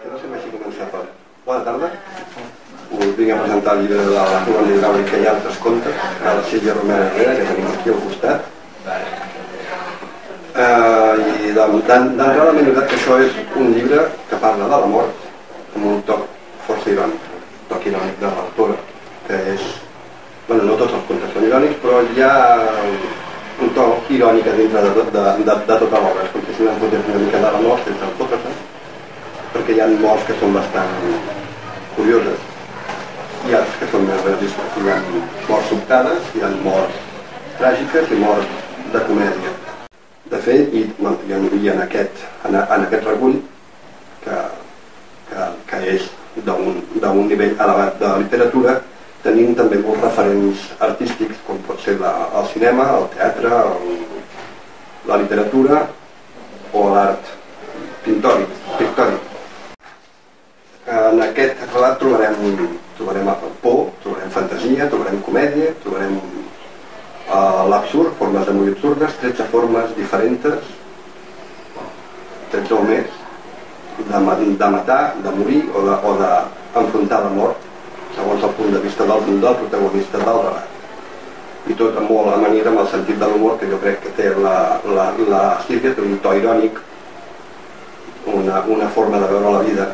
No sé si començar tot. Bona tarda. Us vinc a presentar el llibre de la colònia hidràulica i altres contes, de la Sílvia Romero, que tenim aquí al costat. I d'entrada m'he notat que això és un llibre que parla de la mort amb un toc força irònic, un toc irònic de l'autora, que és... Bueno, no tots els contes són irònics, però hi ha un toc irònic dintre de tota l'obra. És com si n'han fotés una mica de la mort sense el fotre's, perquè hi ha morts que són bastant curioses i altres que són més realistes. Hi ha morts sobtades, hi ha morts tràgiques i morts de comèdia. De fet, i en aquest recull, que és d'un nivell elevat de literatura, tenim també molts referents artístics, com pot ser el cinema, el teatre, la literatura o l'art pictòric. En aquest relat trobarem por, trobarem fantasia, trobarem comèdia, trobarem l'absurd, formes de morir absurdes, 13 formes diferents, 13 o més, de matar, de morir o d'enfrontar la mort, segons el punt de vista del protagonista del relat. I tot molt a manera amb el sentit de l'humor, que jo crec que té la Sílvia, té un to irònic, una forma de veure la vida,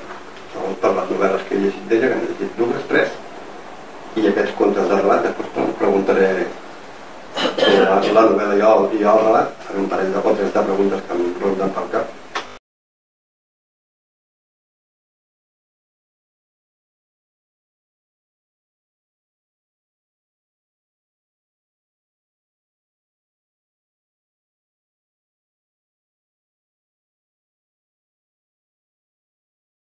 segons per les novel·les que he llegit d'ella, que n'he llegit dues, 3, i aquests contes de relat, després preguntaré sobre la novel·la i el relat, faré un parell de